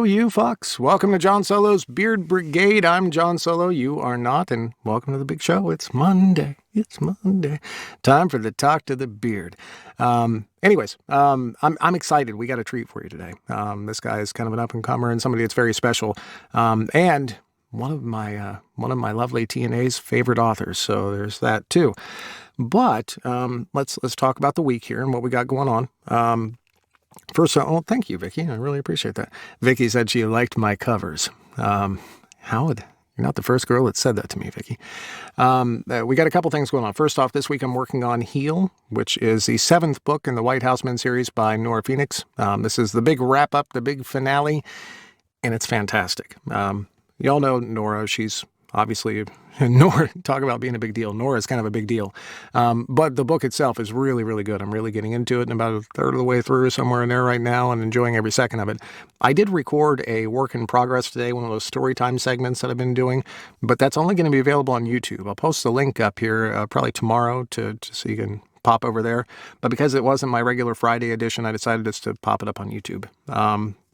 you fucks. Welcome to John Solo's Beard Brigade. I'm John Solo. You are not, and welcome to the big show. It's Monday. It's Monday. Time for the Talk to the Beard. Anyways, I'm excited. We got a treat for you today. This guy is kind of an up-and-comer and somebody that's very special. And one of my lovely TNA's favorite authors. So there's that too. But let's talk about the week here and what we got going on. First, thank you, Vicky. I really appreciate that. Vicky said she liked my covers. You're not the first girl that said that to me, Vicky. We got a couple things going on. First off, this week I'm working on Heal, which is the 7th book in the White House Men series by Nora Phoenix. This is the big wrap-up, the big finale, and it's fantastic. You all know Nora. She's obviously, Nora, talk about being a big deal. Nora is kind of a big deal. But the book itself is really, really good. I'm really getting into it and about a third of the way through, somewhere in there right now, and enjoying every second of it. I did record a work in progress today, one of those story time segments that I've been doing, but that's only going to be available on YouTube. I'll post the link up here probably tomorrow so you can pop over there. But because it wasn't my regular Friday edition, I decided just to pop it up on YouTube.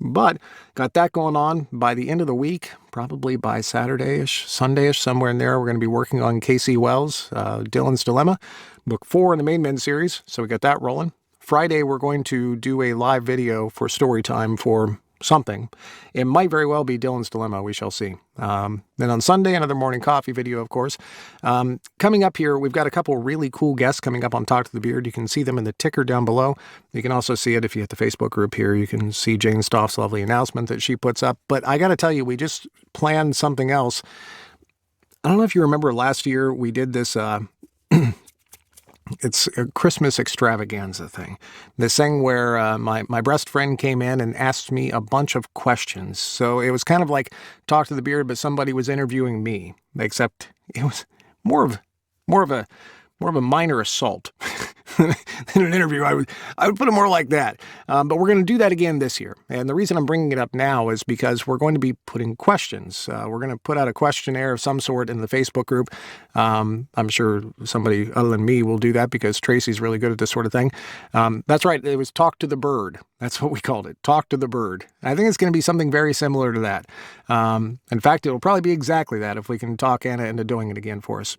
But got that going on. By the end of the week, probably by Saturday-ish, Sunday-ish, somewhere in there, we're going to be working on Casey Wells, Dylan's Dilemma, book 4 in the main men series. So we got that rolling. Friday, we're going to do a live video for story time for something. It might very well be Dylan's Dilemma. We shall see. Then on Sunday, another morning coffee video, of course. Coming up here, we've got a couple really cool guests coming up on Talk to the Beard. You can see them in the ticker down below. You can also see it if you hit the Facebook group here. You can see Jane Stoff's lovely announcement that she puts up. But I got to tell you, we just planned something else. I don't know if you remember last year, we did this... It's a Christmas extravaganza thing. This thing where my best friend came in and asked me a bunch of questions. So it was kind of like Talk to the Beard, but somebody was interviewing me. Except it was more of a minor assault than an interview. I would put it more like that. But we're going to do that again this year. And the reason I'm bringing it up now is because we're going to be putting questions. We're going to put out a questionnaire of some sort in the Facebook group. I'm sure somebody other than me will do that because Tracy's really good at this sort of thing. That's right. It was Talk to the Bird. That's what we called it. Talk to the Bird. I think it's going to be something very similar to that. In fact, it'll probably be exactly that if we can talk Anna into doing it again for us.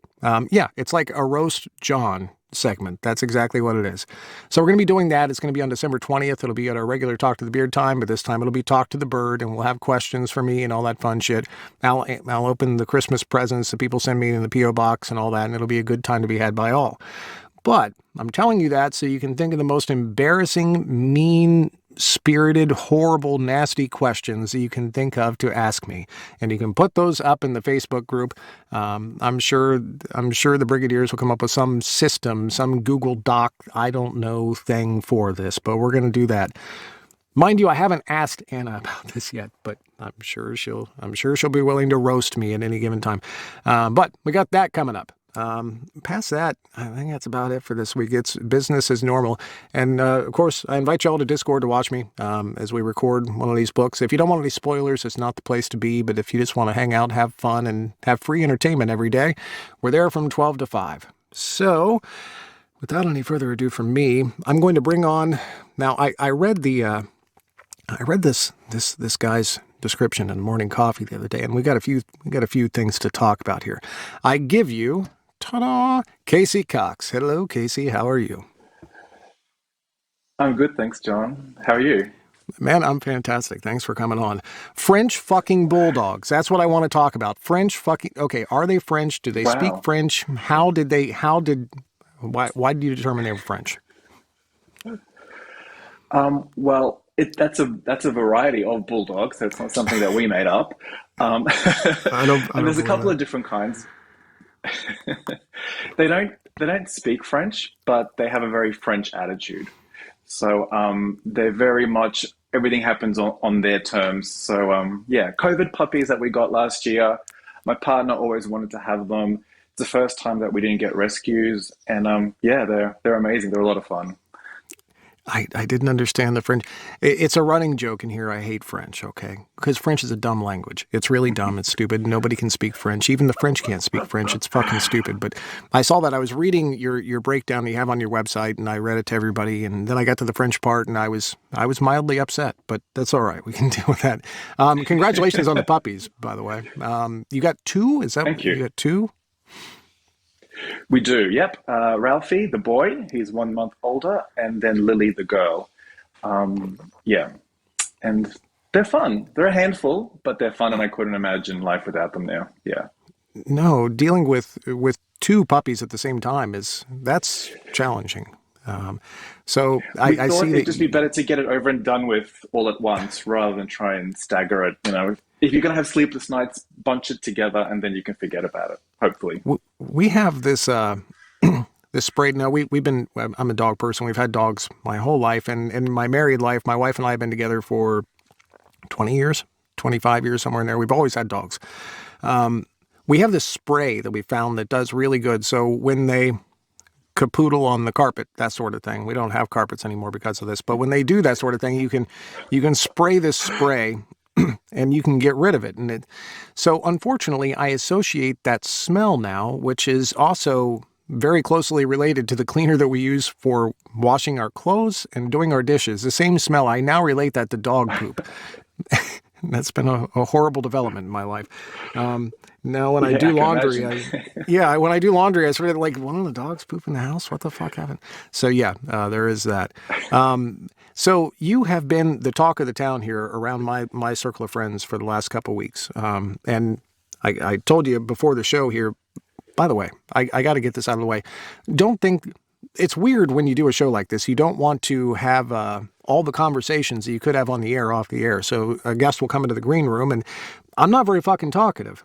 Yeah, it's like a Roast John segment. That's exactly what it is. So we're going to be doing that. It's going to be on December 20th. It'll be at our regular Talk to the Beard time, but this time it'll be Talk to the Bird, and we'll have questions for me and all that fun shit. I'll open the Christmas presents that people send me in the P.O. box and all that, and it'll be a good time to be had by all. But I'm telling you that so you can think of the most embarrassing, mean-spirited, horrible, nasty questions that you can think of to ask me. And you can put those up in the Facebook group. I'm sure the Brigadiers will come up with some system, some Google Doc, I don't know, thing for this, but we're going to do that. Mind you, I haven't asked Anna about this yet, but I'm sure she'll be willing to roast me at any given time. But we got that coming up. Past that, I think that's about it for this week. It's business as normal. And, of course, I invite you all to Discord to watch me, as we record one of these books. If you don't want any spoilers, it's not the place to be. But if you just want to hang out, have fun, and have free entertainment every day, we're there from 12 to 5. So, without any further ado from me, I'm going to bring on, now I read this guy's description in Morning Coffee the other day, and we got a few things to talk about here. I give you, ta-da, Casey COX. Hello, Casey. How are you? I'm good, thanks, John. How are you? Man, I'm fantastic. Thanks for coming on. French fucking bulldogs. That's what I want to talk about. Okay, are they French? Do they speak Wow. French? Why did you determine they were French? Well, that's a variety of bulldogs, so it's not something that we made up. Um, I don't and there's a believe couple that. of different kinds. They don't speak French, but they have a very French attitude. So they're very much everything happens on their terms. So yeah, COVID puppies that we got last year. My partner always wanted to have them. It's the first time that we didn't get rescues, and yeah, they're amazing. They're a lot of fun. I didn't understand the French. It's a running joke in here. I hate French, okay? Because French is a dumb language. It's really dumb. It's stupid. Nobody can speak French. Even the French can't speak French. It's fucking stupid. But I saw that. I was reading your breakdown that you have on your website, and I read it to everybody. And then I got to the French part, and I was mildly upset. But that's all right. We can deal with that. Congratulations on the puppies, by the way. You got two? Is that Thank you you. got two? We do. Yep. Ralphie, the boy, he's 1 month older, and then Lily, the girl. Yeah, and they're fun. They're a handful, but they're fun, and I couldn't imagine life without them now. Yeah. No, dealing with two puppies at the same time that's challenging. Um, so We I thought see it'd that. just be better to get it over and done with all at once rather than try and stagger it. If you're going to have sleepless nights, bunch it together and then you can forget about it, hopefully. We have this this spray. No, we've been. I'm a dog person. We've had dogs my whole life, and in my married life, my wife and I have been together for 20 years, 25 years, somewhere in there. We've always had dogs. We have this spray that we found that does really good. So when they capoodle on the carpet, that sort of thing. We don't have carpets anymore because of this, but when they do that sort of thing, you can spray this spray and you can get rid of it. So unfortunately, I associate that smell now, which is also very closely related to the cleaner that we use for washing our clothes and doing our dishes. The same smell, I now relate that to dog poop. That's been a horrible development in my life. Now, when I Yeah, I do can laundry, imagine. when I do laundry, I sort of like, one of the dogs poop in the house. What the fuck happened? So yeah, there is that. So you have been the talk of the town here around my circle of friends for the last couple of weeks. And I told you before the show here. By the way, I got to get this out of the way. Don't think it's weird when you do a show like this. You don't want to have all the conversations that you could have on the air off the air. So a guest will come into the green room, and I'm not very fucking talkative.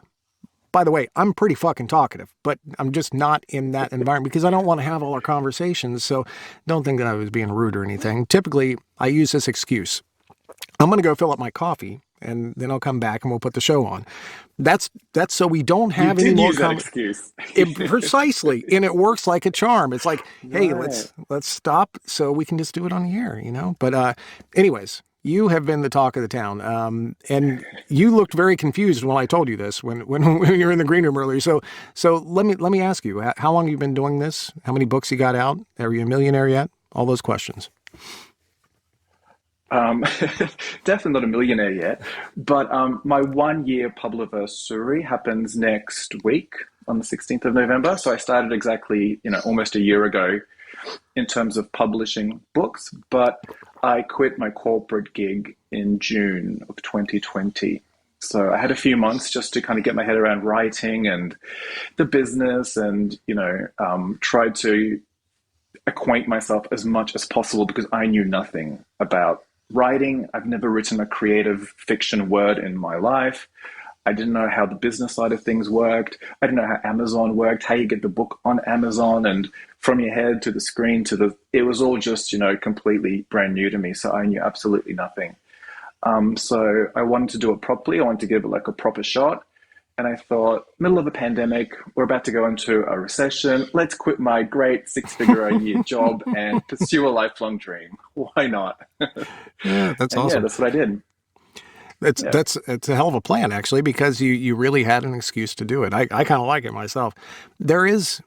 By the way, I'm pretty fucking talkative, but I'm just not in that environment because I don't want to have all our conversations. So don't think that I was being rude or anything. Typically, I use this excuse. I'm going to go fill up my coffee and then I'll come back and we'll put the show on. That's so we don't You have any did more use that excuse. precisely, and it works like a charm. It's like, hey, Right. let's stop so we can just do it on the air, But anyways, you have been the talk of the town, and you looked very confused when I told you this when you were in the green room earlier. So let me ask you, how long have you been doing this? How many books you got out? Are you a millionaire yet? All those questions. Um, Definitely not a millionaire yet, but my 1 year publiversary happens next week on the 16th of November. So I started exactly, almost a year ago in terms of publishing books, but I quit my corporate gig in June of 2020. So I had a few months just to kind of get my head around writing and the business and, try to acquaint myself as much as possible because I knew nothing about writing. I've never written a creative fiction word in my life. I didn't know how the business side of things worked. I didn't know how Amazon worked, how you get the book on Amazon and from your head to the screen it was all just, completely brand new to me. So I knew absolutely nothing. So I wanted to do it properly. I wanted to give it like a proper shot. And I thought, middle of a pandemic, we're about to go into a recession. Let's quit my great six-figure a year job and pursue a lifelong dream. Why not? Yeah, that's And yeah, awesome. that's what I did. It's Yeah. that's it's a hell of a plan actually because you really had an excuse to do it. I kind of like it myself. There's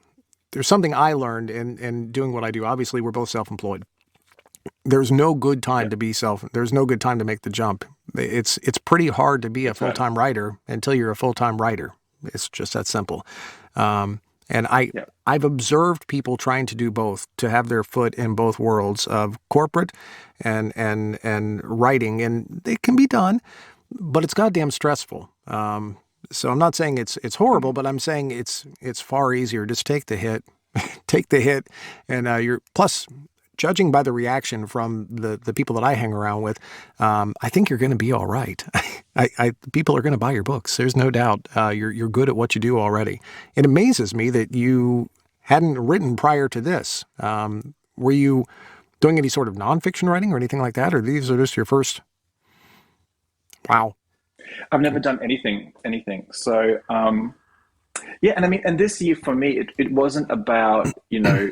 something I learned in doing what I do. Obviously, we're both self-employed. There's no good time Yeah. to there's no good time to make the jump. It's pretty hard to be a That's right. full-time writer until you're a full-time writer. It's just that simple. And Yeah. I've observed people trying to do both, to have their foot in both worlds of corporate and writing, and it can be done, but it's goddamn stressful. So I'm not saying it's horrible, but I'm saying it's far easier. Just take the hit, take the hit, and you're plus. Judging by the reaction from the people that I hang around with, I think you're going to be all right. People are going to buy your books. There's no doubt. You're good at what you do already. It amazes me that you hadn't written prior to this. Were you doing any sort of nonfiction writing or anything like that, or these are just your first? Wow. I've never done anything. So Yeah, and I mean, and this year for me, it wasn't about,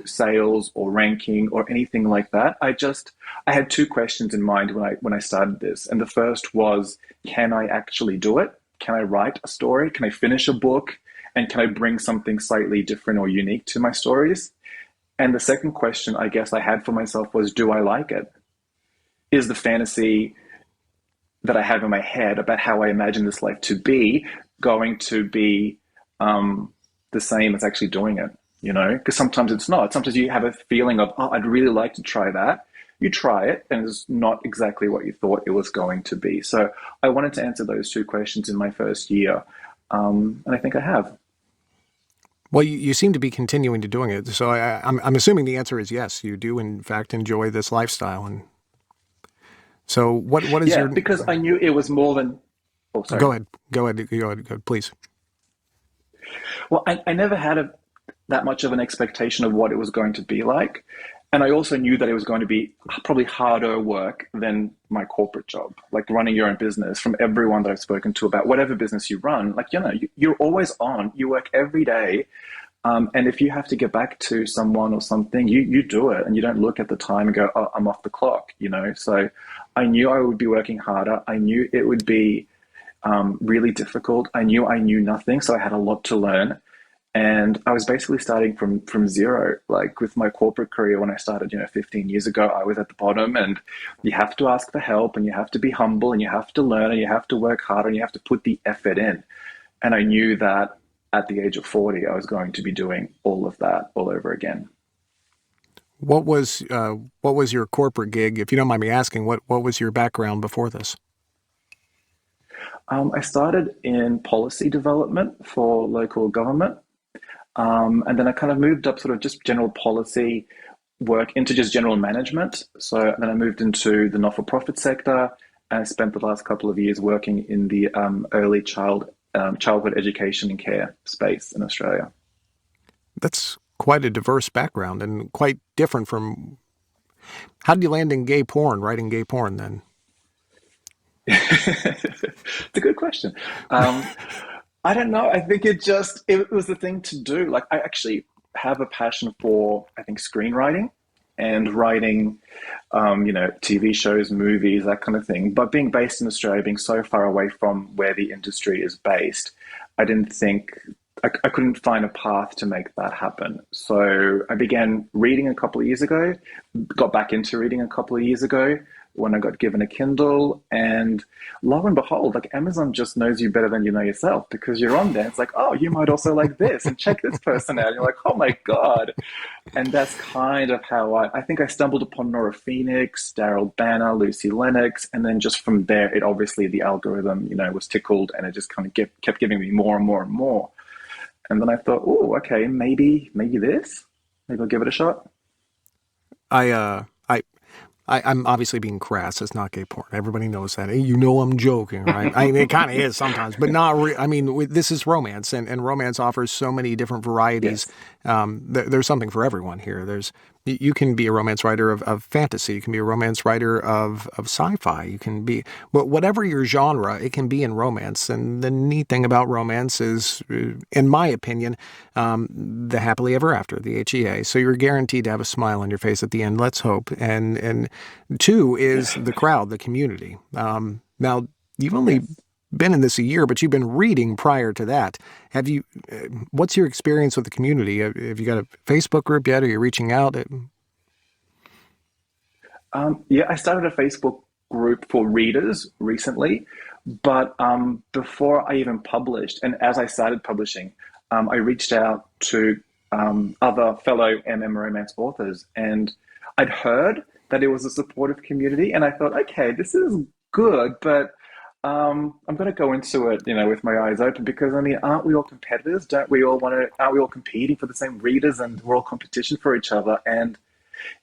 sales or ranking or anything like that. I had two questions in mind when I started this. And the first was, can I actually do it? Can I write a story? Can I finish a book? And can I bring something slightly different or unique to my stories? And the second question I guess I had for myself was, do I like it? Is the fantasy that I have in my head about how I imagine this life to be going to be the same as actually doing it? Because sometimes it's not. Sometimes you have a feeling of, oh, I'd really like to try that. You try it, and it's not exactly what you thought it was going to be. So I wanted to answer those two questions in my first year, and I think I have. Well, you seem to be continuing to doing it. So I'm assuming the answer is yes. You do, in fact, enjoy this lifestyle. And so what is Yeah, your, because I knew it was more than. Oh, sorry. go ahead, go ahead, go ahead, please. Well, I never had that much of an expectation of what it was going to be like. And I also knew that it was going to be probably harder work than my corporate job, like running your own business. From everyone that I've spoken to about whatever business you run, like, you're always on, you work every day. And if you have to get back to someone or something, you do it and you don't look at the time and go, oh, I'm off the clock. So I knew I would be working harder. I knew it would be really difficult. I knew nothing, so I had a lot to learn. And I was basically starting from zero. Like with my corporate career, when I started, 15 years ago, I was at the bottom, and you have to ask for help, and you have to be humble, and you have to learn, and you have to work harder, and you have to put the effort in. And I knew that at the age of 40, I was going to be doing all of that all over again. What was your corporate gig? If you don't mind me asking, what was your background before this? I started in policy development for local government. And then I kind of moved up sort of just general policy work into just general management. So then I moved into the not-for-profit sector, and I spent the last couple of years working in the early childhood education and care space in Australia. That's quite a diverse background and quite different from. How did you land in gay porn, writing gay porn then? It's a good question. Um, I don't know. I think it was the thing to do. Like I actually have a passion for, I think, screenwriting and writing, TV shows, movies, that kind of thing. But being based in Australia, being so far away from where the industry is based, I didn't think I couldn't find a path to make that happen. So I began reading a couple of years ago, got back into reading a couple of years ago when I got given a Kindle. And lo and behold, like Amazon just knows you better than you know yourself because you're on there. It's like, oh, you might also like this and check this person out. And you're like, oh my God. And that's kind of how I think I stumbled upon Nora Phoenix, Daryl Banner, Lucy Lennox. And then just from there, it obviously, the algorithm, was tickled and it just kind of kept giving me more and more and more. And then I thought, oh, okay, maybe this. Maybe I'll give it a shot. I uh I'm obviously being crass. It's not gay porn. Everybody knows that. You know I'm joking, right? I mean, it kind of is sometimes, but not. I mean, this is romance, and romance offers so many different varieties. Yes. There's something for everyone here. You can be a romance writer of fantasy. You can be a romance writer of sci-fi. You can be whatever your genre. It can be in romance. And the neat thing about romance is, in my opinion, the happily ever after, the HEA. So you're guaranteed to have a smile on your face at the end. Let's hope. And two is the crowd, the community. Now, you've only Yes. been in this a year, but you've been reading prior to that. Have you? What's your experience with the community? Have you got a Facebook group yet? Are you reaching out? Yeah, I started a Facebook group for readers recently, but before I even published, and as I started publishing, I reached out to other fellow romance authors, and I'd heard that it was a supportive community, and I thought, okay, this is good, but I'm going to go into it, with my eyes open because I mean, aren't we all competitors? Don't we all want to? Aren't we all competing for the same readers, and we're all competition for each other? And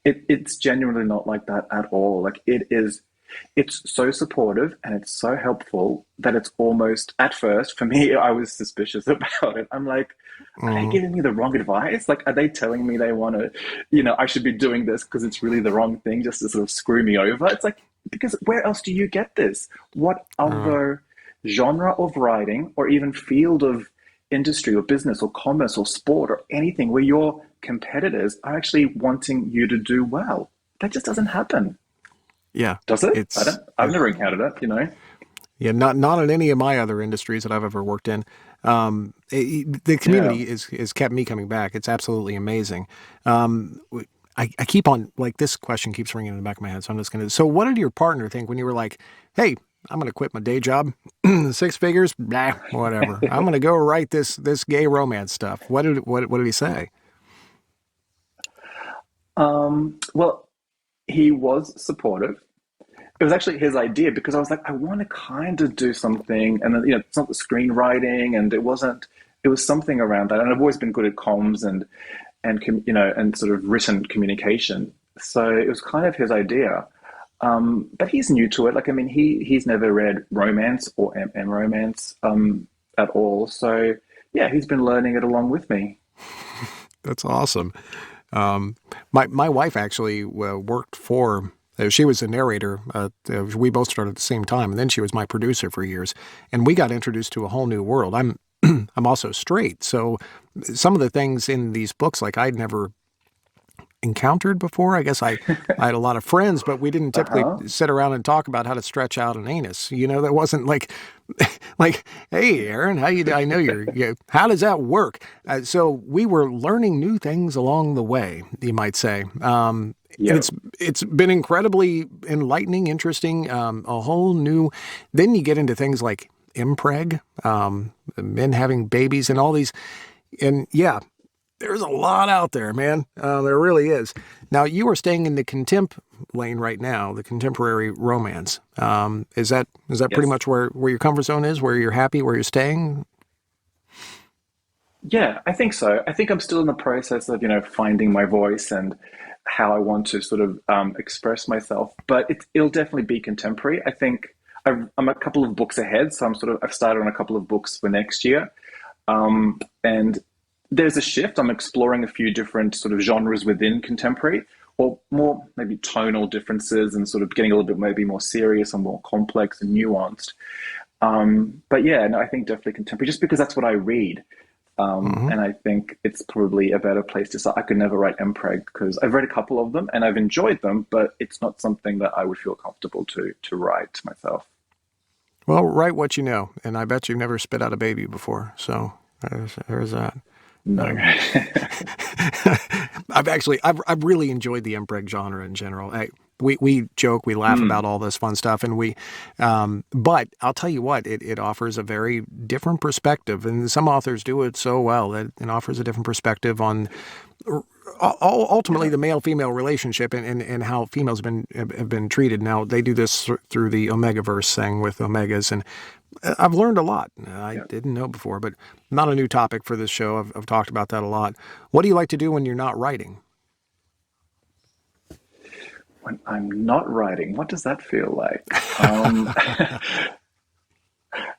it's genuinely not like that at all. Like it's so supportive and it's so helpful that it's almost, at first, for me, I was suspicious about it. I'm like, are they Mhm. giving me the wrong advice? Like, are they telling me they want to, I should be doing this because it's really the wrong thing just to sort of screw me over? It's like, because where else do you get this? What Uh, other genre of writing or even field of industry or business or commerce or sport or anything where your competitors are actually wanting you to do well. That just doesn't happen, Yeah, does it? I it's don't. I've never encountered it. yeah, not in any of my other industries that I've ever worked in. The Yeah. community is kept me coming back. It's absolutely amazing. I keep on like this question keeps ringing in the back of my head, so I'm just gonna. So, what did your partner think when you were like, "Hey, I'm gonna quit my day job, 6 figures, nah, whatever. I'm gonna go write this gay romance stuff." What did he say? Well, he was supportive. It was actually his idea because I was like, I want to kind of do something, and then, it's not the screenwriting, and it wasn't. It was something around that, and I've always been good at comms and sort of written communication. So it was kind of his idea. But he's new to it. Like, I mean, he's never read romance or romance at all. So yeah, he's been learning it along with me. That's awesome. My wife actually worked for. She was a narrator. We both started at the same time, and then she was my producer for years. And we got introduced to a whole new world. I'm also straight, so some of the things in these books, like I'd never encountered before. I guess I had a lot of friends, but we didn't Uh typically huh. sit around and talk about how to stretch out an anus. That wasn't like, like, hey, Aaron, I know how does that work? So we were learning new things along the way, you might say. And Yeah. it's been incredibly enlightening, interesting, a whole new. Then you get into things like impreg, men having babies, and all these, and yeah, there's a lot out there, man. There really is. Now, you are staying in the contempt lane right now, the contemporary romance. Is that pretty Yes. much where your comfort zone is, where you're happy, where you're staying? Yeah, I think so. I think I'm still in the process of, finding my voice and how I want to sort of express myself. But it'll definitely be contemporary. I think I'm a couple of books ahead, so I've started on a couple of books for next year. And there's a shift. I'm exploring a few different sort of genres within contemporary, or more maybe tonal differences, and sort of getting a little bit maybe more serious and more complex and nuanced. But yeah, no, I think definitely contemporary, just because that's what I read. Hmm. And I think it's probably a better place to start. I could never write MPreg because I've read a couple of them and I've enjoyed them, but it's not something that I would feel comfortable to write myself. Well, write what you know, and I bet you've never spit out a baby before. So there's that. No. Um, I've really enjoyed the impreg genre in general. We joke, we laugh about Mm, all this fun stuff, and but I'll tell you what, it offers a very different perspective, and some authors do it so well that it offers a different perspective on ultimately yeah. the male female relationship and how females have been treated. Now they do this through the Omega verse thing with Omegas, and I've learned a lot. I Yeah. didn't know before, but not a new topic for this show. I've talked about that a lot. What do you like to do when you're not writing? When I'm not writing, what does that feel like?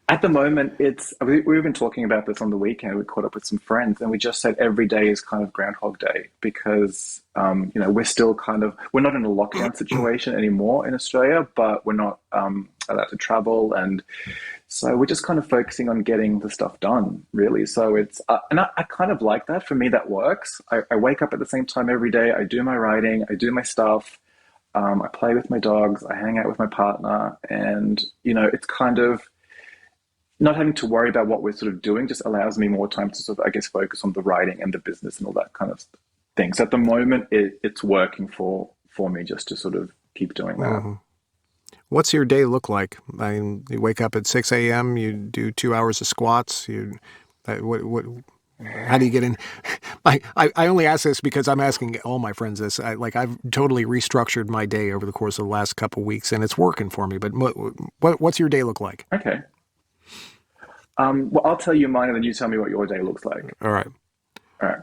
At the moment, we've been talking about this on the weekend. We caught up with some friends, and we just said every day is kind of Groundhog Day because we're not in a lockdown situation anymore in Australia, but we're not allowed to travel, and so we're just kind of focusing on getting the stuff done, really. So I kind of like that. For me, that works. I wake up at the same time every day. I do my writing, I do my stuff. I play with my dogs, I hang out with my partner, and it's kind of not having to worry about what we're sort of doing just allows me more time to sort of, I guess, focus on the writing and the business and all that kind of thing. So at the moment, it's working for me just to sort of keep doing that. Mhm. What's your day look like? I mean, you wake up at 6 a.m., you do 2 hours of squats. How do you get in? I only ask this because I'm asking all my friends this. I've totally restructured my day over the course of the last couple of weeks, and it's working for me. But what's your day look like? Okay. Well, I'll tell you mine, and then you tell me what your day looks like. All right. All right.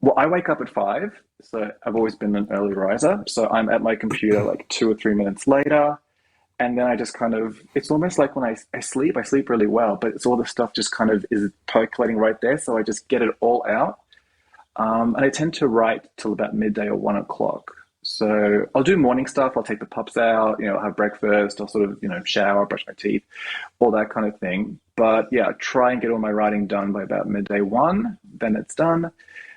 Well, I wake up at 5, so I've always been an early riser. So I'm at my computer like 2 or 3 minutes later. And then I just kind of, it's almost like when I sleep really well, but it's all the stuff just kind of is percolating right there. So I just get it all out. And I tend to write till about midday or 1 o'clock. So I'll do morning stuff. I'll take the pups out, I'll have breakfast. I'll sort of, shower, brush my teeth, all that kind of thing. But yeah, try and get all my writing done by about midday one. Then it's done.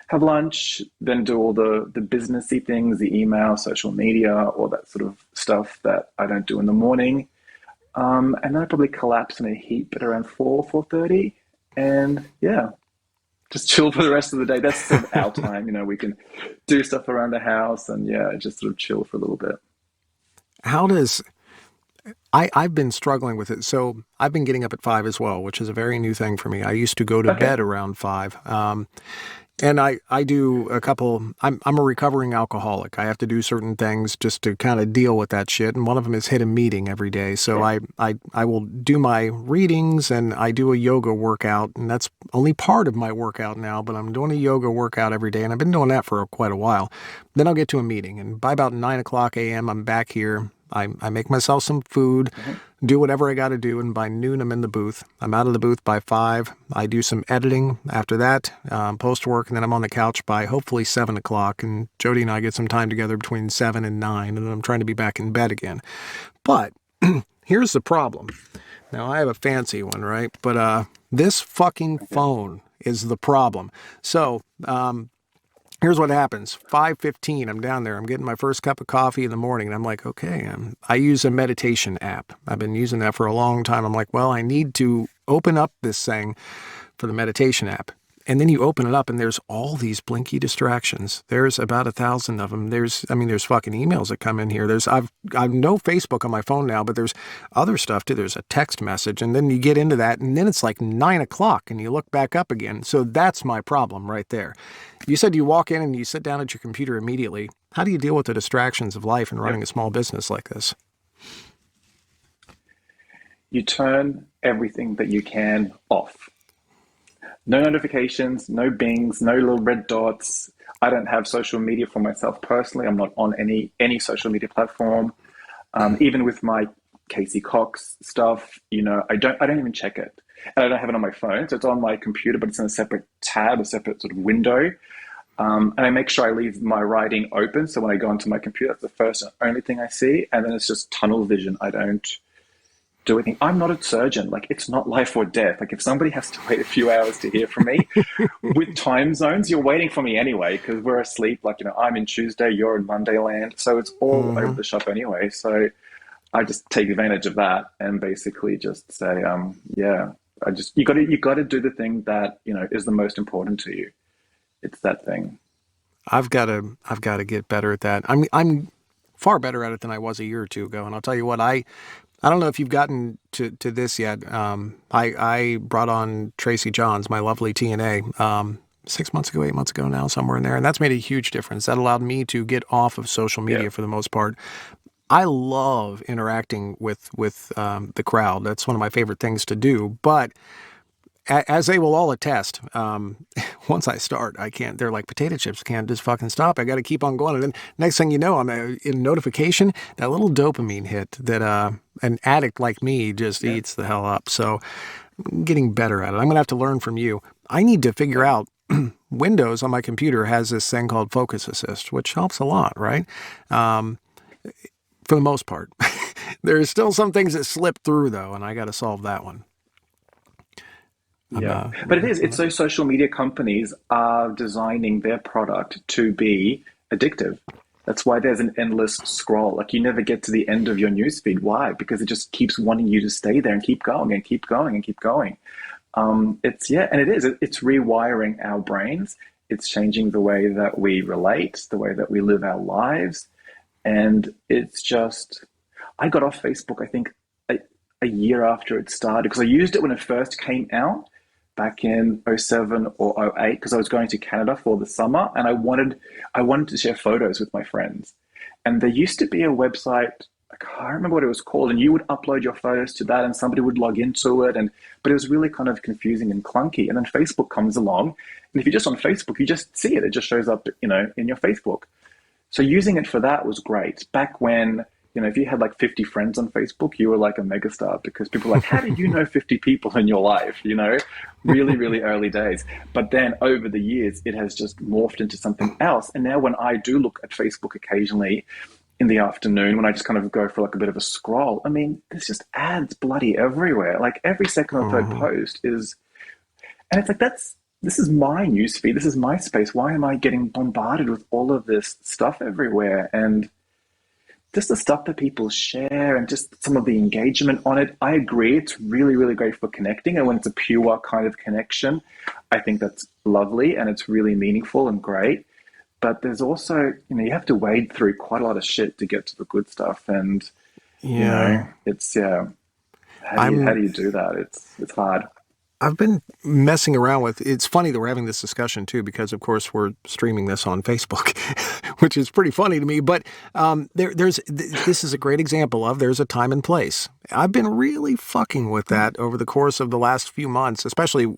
Have lunch, then do all the businessy things, the email, social media, all that sort of stuff that I don't do in the morning. And then I probably collapse in a heap at around 4:30. And yeah, just chill for the rest of the day. That's sort of our time. We can do stuff around the house and yeah, just sort of chill for a little bit. How does I've been struggling with it. So I've been getting up at 5 as well, which is a very new thing for me. I used to go to Okay. bed around 5. And I do a couple, I'm a recovering alcoholic. I have to do certain things just to kind of deal with that shit. And one of them is hit a meeting every day. So Yeah. I will do my readings and I do a yoga workout. And that's only part of my workout now, but I'm doing a yoga workout every day. And I've been doing that for quite a while. Then I'll get to a meeting. And by about 9 o'clock a.m., I'm back here. I make myself some food, Mhm. do whatever I got to do, and by noon I'm in the booth. I'm out of the booth by 5. I do some editing after that, post work, and then I'm on the couch by hopefully 7 o'clock. And Jody and I get some time together between 7 and 9, and then I'm trying to be back in bed again. But here's the problem. Now I have a fancy one, right? But this fucking Okay. phone is the problem. So here's what happens. 5:15, I'm down there. I'm getting my first cup of coffee in the morning. And I'm like, okay, I use a meditation app. I've been using that for a long time. I'm like, well, I need to open up this thing for the meditation app. And then you open it up and there's all these blinky distractions. There's about 1,000 of them. There's fucking emails that come in here. I've no Facebook on my phone now, but there's other stuff too. There's a text message and then you get into that and then it's like 9 o'clock and you look back up again. So that's my problem right there. You said you walk in and you sit down at your computer immediately. How do you deal with the distractions of life and running Yep. a small business like this? You turn everything that you can off. No notifications, no bings, no little red dots. I don't have social media for myself personally. I'm not on any social media platform. Even with my Casey COX stuff, I don't even check it, and I don't have it on my phone. So it's on my computer, but it's in a separate tab, a separate sort of window. And I make sure I leave my writing open. So when I go onto my computer, that's the first and only thing I see, and then it's just tunnel vision. I don't do anything. I'm not a surgeon. Like it's not life or death. Like if somebody has to wait a few hours to hear from me, with time zones, you're waiting for me anyway because we're asleep. Like I'm in Tuesday, you're in Monday land, so it's all over Hmm. the shop anyway. So I just take advantage of that and basically just say, yeah, you got to do the thing that is the most important to you. It's that thing. I've got to get better at that. I'm far better at it than I was a year or two ago. And I'll tell you what, I don't know if you've gotten to this yet. I brought on Tracy Johns, my lovely TNA, 6 months ago, 8 months ago now, somewhere in there. And that's made a huge difference. That allowed me to get off of social Yeah. media for the most part. I love interacting with the crowd. That's one of my favorite things to do. But as they will all attest, once I start, I can't. They're like potato chips. Can't just fucking stop. I got to keep on going. And then next thing you know, I'm in notification. That little dopamine hit that an addict like me just Yeah. eats the hell up. So I'm getting better at it. I'm gonna have to learn from you. I need to figure Yeah. out. Windows on my computer has this thing called Focus Assist, which helps a lot, right? Um, for the most part. There's still some things that slip through though, and I got to solve that one. I'm Yeah, but it's those social media companies are designing their product to be addictive. That's why there's an endless scroll. Like you never get to the end of your newsfeed. Why? Because it just keeps wanting you to stay there and keep going and keep going and keep going. It's yeah, and it is. It's rewiring our brains. It's changing the way that we relate, the way that we live our lives, and it's just. I got off Facebook. I think a year after it started because I used it when it first came out back in '07 or '08 because I was going to Canada for the summer and I wanted to share photos with my friends. And there used to be a website, I can't remember what it was called, and you would upload your photos to that and somebody would log into it, and but it was really kind of confusing and clunky. And then Facebook comes along, and if you're just on Facebook, you just see it. It just shows up, in your Facebook. So using it for that was great. Back when if you had like 50 friends on Facebook, you were like a megastar because people were like, how did you know 50 people in your life? Really, really early days. But then over the years, it has just morphed into something else. And now when I do look at Facebook occasionally in the afternoon, when I just kind of go for like a bit of a scroll, I mean, there's just ads bloody everywhere. Like every second or third Mhm. post is, and it's like, this is my newsfeed. This is my space. Why am I getting bombarded with all of this stuff everywhere? And just the stuff that people share and just some of the engagement on it. I agree. It's really, really great for connecting. And when it's a pure kind of connection, I think that's lovely and it's really meaningful and great. But there's also, you have to wade through quite a lot of shit to get to the good stuff. And, Yeah. it's, yeah, how do I'm you do that? It's hard. I've been messing around with. It's funny that we're having this discussion too, because of course we're streaming this on Facebook, which is pretty funny to me. But this is a great example of there's a time and place. I've been really fucking with that over the course of the last few months, especially.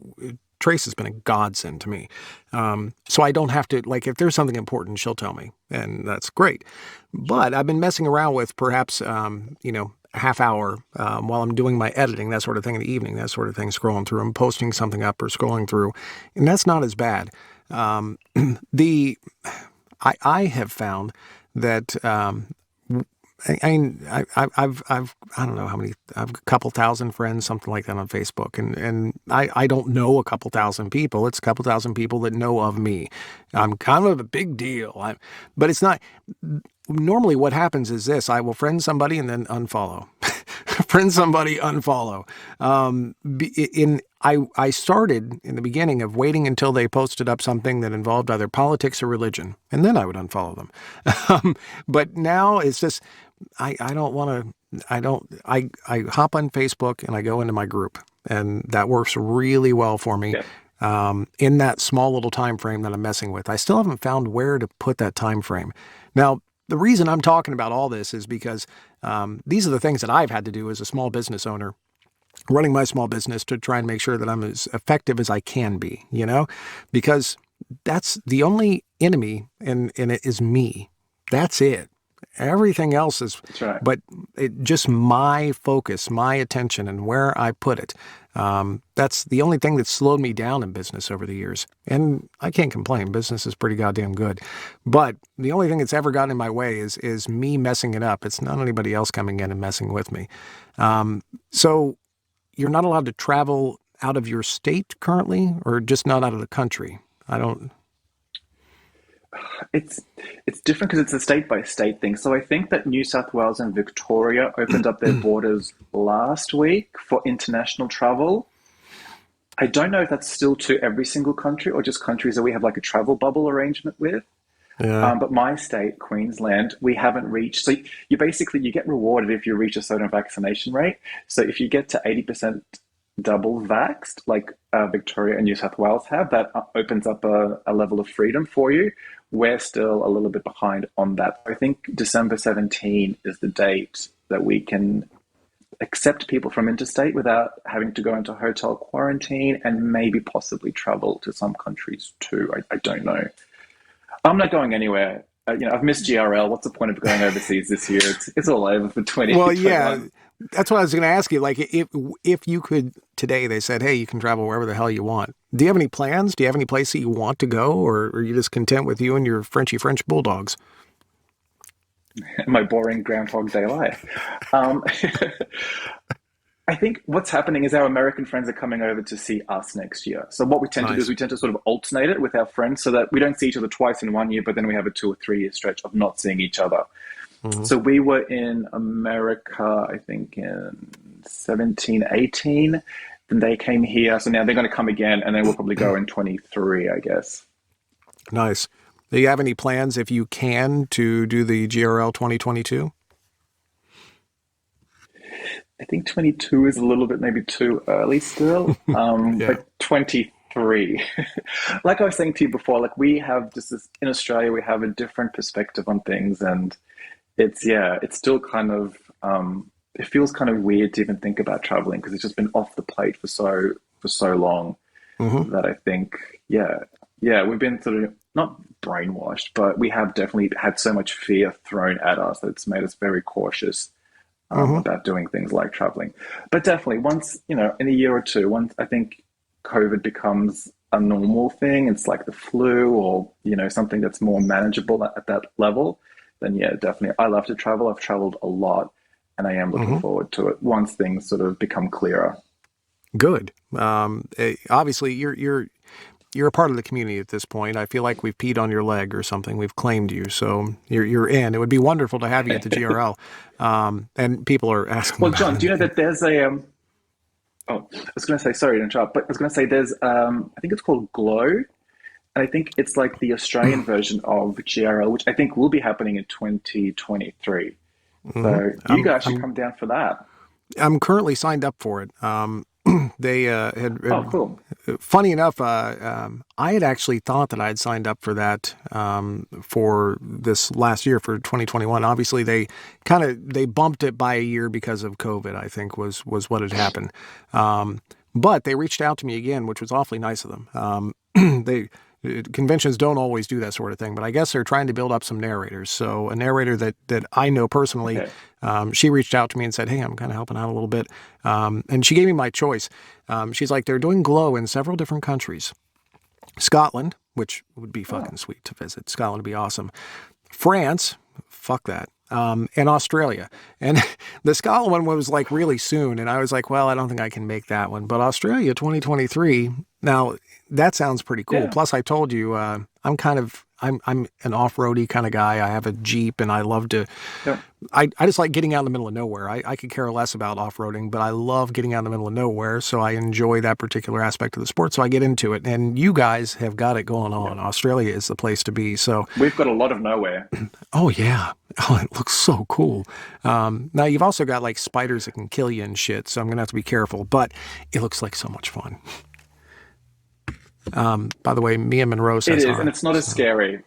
Trace has been a godsend to me. So I don't have to, like, if there's something important, she'll tell me, and that's great. But I've been messing around with perhaps, a half hour while I'm doing my editing, that sort of thing in the evening, that sort of thing, scrolling through. I'm posting something up or scrolling through, and that's not as bad. Um, the I have found that I don't know how many, I've a couple thousand friends, something like that on Facebook. And I don't know a couple thousand people. It's a couple thousand people that know of me. I'm kind of a big deal. But it's not, normally what happens is this: I will friend somebody and then unfollow. Friend somebody, unfollow. I started in the beginning of waiting until they posted up something that involved either politics or religion, and then I would unfollow them. But now it's just, I don't want to, I hop on Facebook and I go into my group, and that works really well for me. Yeah. In that small little time frame that I'm messing with. I still haven't found where to put that time frame. Now, the reason I'm talking about all this is because these are the things that I've had to do as a small business owner, running my small business, to try and make sure that I'm as effective as I can be, because that's the only enemy in it is me. That's it. Everything else is, That's right. but just my focus, my attention, and where I put it. That's the only thing that's slowed me down in business over the years. And I can't complain. Business is pretty goddamn good. But the only thing that's ever gotten in my way is me messing it up. It's not anybody else coming in and messing with me. So you're not allowed to travel out of your state currently, or just not out of the country? I don't. It's different because it's a state by state thing. So I think that New South Wales and Victoria opened up their borders last week for international travel. I don't know if that's still to every single country or just countries that we have like a travel bubble arrangement with. Yeah. But my state, Queensland, we haven't reached. So you get rewarded if you reach a certain vaccination rate. So if you get to 80% double vaxxed, like Victoria and New South Wales have, that opens up a level of freedom for you. We're still a little bit behind on that. I think December 17 is the date that we can accept people from interstate without having to go into hotel quarantine and maybe possibly travel to some countries too. I don't know. I'm not going anywhere. I've missed GRL. What's the point of going overseas this year? It's all over for Well, yeah, 2021. that's what I was going to ask you. Like, if you could today, they said, hey, you can travel wherever the hell you want. Do you have any plans? Do you have any place that you want to go, or are you just content with you and your Frenchy French bulldogs? My boring Groundhog Day life. Um, I think what's happening is our American friends are coming over to see us next year. So what we tend to do is Nice. we tend to sort of alternate it with our friends so that we don't see each other twice in 1 year, but then we have a 2 or 3 year stretch of not seeing each other. Hmm. So we were in America, I think in 17, 18. Then they came here. So now they're going to come again, and then we'll probably go in 23, I guess. Nice. Do you have any plans, if you can, to do the GRL 2022? I think 22 is a little bit maybe too early still, Yeah. but 23. Like I was saying to you before, like we have just this in Australia, we have a different perspective on things, and it's still kind of it feels kind of weird to even think about traveling because it's just been off the plate for so long Hmm. that I think we've been sort of not brainwashed, but we have definitely had so much fear thrown at us that it's made us very cautious Hmm. about doing things like traveling. But definitely, once, in a year or two, once I think COVID becomes a normal thing, it's like the flu or, something that's more manageable at that level, then yeah, definitely. I love to travel. I've traveled a lot and I am looking Hmm. forward to it once things sort of become clearer. Good. Obviously, you're a part of the community at this point. I feel like we've peed on your leg or something. We've claimed you, so you're in. It would be wonderful to have you at the GRL. And people are asking Well, about John, do you know it. that there's oh, I was going to say, sorry to interrupt, but I was going to say there's, I think it's called Glow. And I think it's like the Australian version of GRL, which I think will be happening in 2023. Hmm. So you I'm guys should I'm come down for that. I'm currently signed up for it. They Oh, cool. funny enough, I had actually thought that I had signed up for that for this last year for 2021. Obviously, they bumped it by a year because of COVID. I think was what had happened. But they reached out to me again, which was awfully nice of them. They conventions don't always do that sort of thing, but I guess they're trying to build up some narrators. So a narrator that I know personally, Okay. she reached out to me and said, "Hey, I'm kind of helping out a little bit," and she gave me my choice. She's like, "They're doing Glow in several different countries: Scotland, which would be Oh, fucking sweet to visit. Scotland would be awesome. France, fuck that." And Australia. And the Scotland one was like really soon. And I was like, well, I don't think I can make that one. But Australia 2023, now that sounds pretty cool. yeah. Plus, I told you, I'm an off-roady kind of guy. I have a Jeep and I love to, Yeah. I just like getting out in the middle of nowhere. I could care less about off-roading, but I love getting out in the middle of nowhere. So I enjoy that particular aspect of the sport. So I get into it. And you guys have got it going Yeah. on. Australia is the place to be. So We've got a lot of nowhere. oh yeah. Oh, it looks so cool. Now you've also got like spiders that can kill you and shit, so I'm gonna have to be careful. But it looks like so much fun. By the way, Mia Monroe It says is, and hi. it's not as So scary.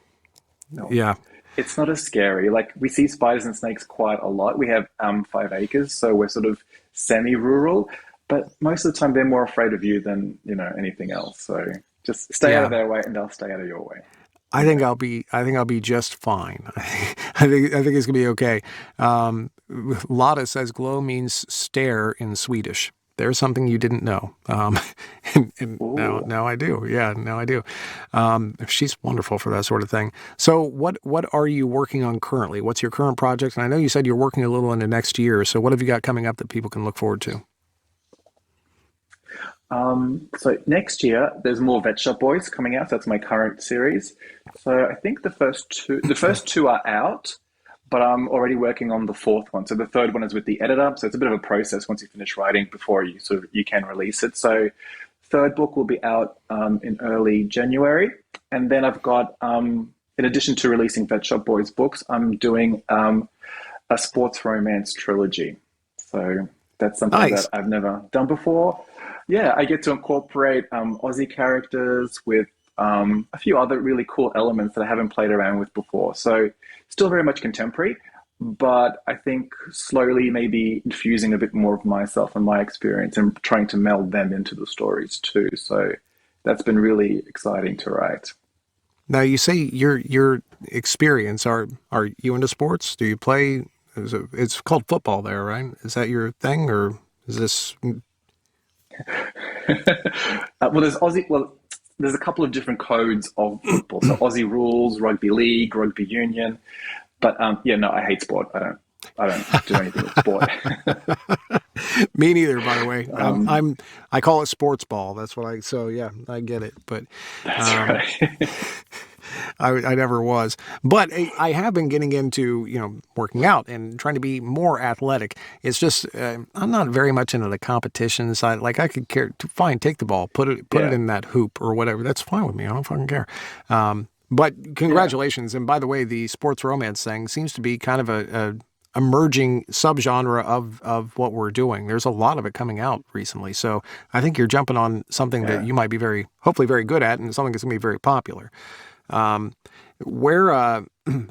No, yeah, it's not as scary. Like we see spiders and snakes quite a lot. We have 5 acres, so we're sort of semi-rural. But most of the time, they're more afraid of you than anything else. So just stay out of yeah. their way, and they'll stay out of your way. I think Yeah. I'll be just fine. I think it's gonna be okay. Lotta says glow means stare in Swedish. There's something you didn't know. And now, Ooh. now I do. Yeah, now I do. She's wonderful for that sort of thing. So what are you working on currently? What's your current project? And I know you said you're working a little into next year. So what have you got coming up that people can look forward to? So next year, there's more Vet Shop Boys coming out. So that's my current series. So I think the first two are out, but I'm already working on the fourth one. So the third one is with the editor. So it's a bit of a process once you finish writing before you can release it. So third book will be out in early January, and then I've got in addition to releasing Vet Shop Boys books, I'm doing a sports romance trilogy. So that's something that Nice. I've never done before. Yeah, I get to incorporate Aussie characters with a few other really cool elements that I haven't played around with before. So still very much contemporary, but I think slowly maybe infusing a bit more of myself and my experience and trying to meld them into the stories too. So that's been really exciting to write. Now you say your experience. Are you into sports? Do you play? It's called football there, right? Is that your thing, or is this? Well, there's a couple of different codes of football. So Aussie rules, rugby league, rugby union. But yeah, no, I hate sport. I don't do anything with sport. Me neither, by the way. um, I call it sports ball. That's what I. So yeah, I get it. But that's um, right. I never was. But I have been getting into working out and trying to be more athletic. It's just I'm not very much into the competition side. Like I could care. Fine, take the ball, put it Yeah, in that hoop or whatever. That's fine with me. I don't fucking care. But yeah, congratulations. And by the way, the sports romance thing seems to be kind of a emerging subgenre of what we're doing. There's a lot of it coming out recently. So I think you're jumping on something that yeah. you might be hopefully very good at and something that's going to be very popular. Um, where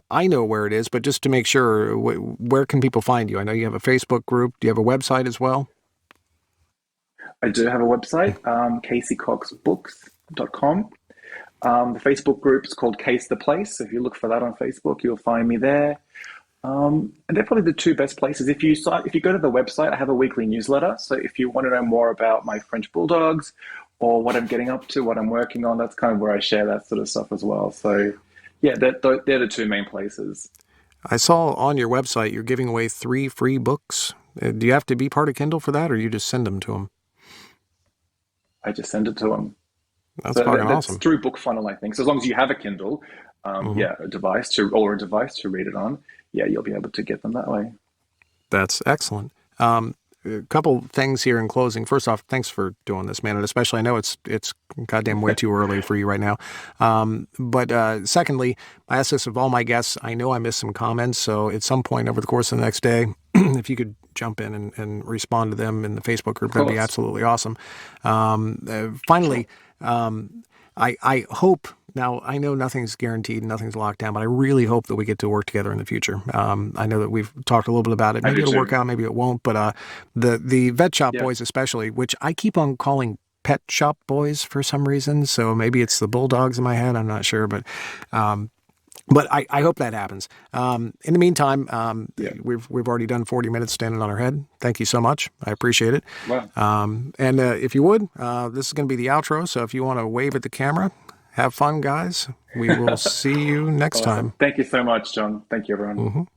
I know where it is, but just to make sure, where can people find you? I know you have a Facebook group. Do you have a website as well? I do have a website, CaseyCoxBooks.com. The Facebook group is called Case the Place. If you look for that on Facebook, you'll find me there. And they're probably the two best places. If you go to the website, I have a weekly newsletter. So if you want to know more about my French bulldogs or what I'm getting up to, what I'm working on, that's kind of where I share that sort of stuff as well. So yeah, they're the two main places. I saw on your website you're giving away 3 free books. Do you have to be part of Kindle for that, or you just send them to them? I just send it to them. That's So fucking that's awesome. through Book Funnel, I think. So as long as you have a Kindle, Hmm. yeah, a device to read it on, yeah, you'll be able to get them that way. That's excellent. A couple things here in closing. First off, thanks for doing this, man, and especially I know it's goddamn way too early for you right now. But secondly, I ask this of all my guests. I know I missed some comments, so at some point over the course of the next day, if you could jump in and respond to them in the Facebook group, Of that'd be course. absolutely awesome. Finally, I hope. Now, I know nothing's guaranteed, nothing's locked down, but I really hope that we get to work together in the future. I know that we've talked a little bit about it. I Maybe do it'll work too. out, maybe it won't. But the vet shop Yeah. boys, especially, which I keep on calling pet shop boys for some reason. So maybe it's the bulldogs in my head. I'm not sure, um, but I hope that happens. In the meantime, Yeah. we've already done 40 minutes standing on our head. Thank you so much. I appreciate it. Wow. And if you would, this is going to be the outro. So if you want to wave at the camera, have fun, guys. We will see you next Awesome. time. Thank you so much, John. Thank you, everyone. Mhm.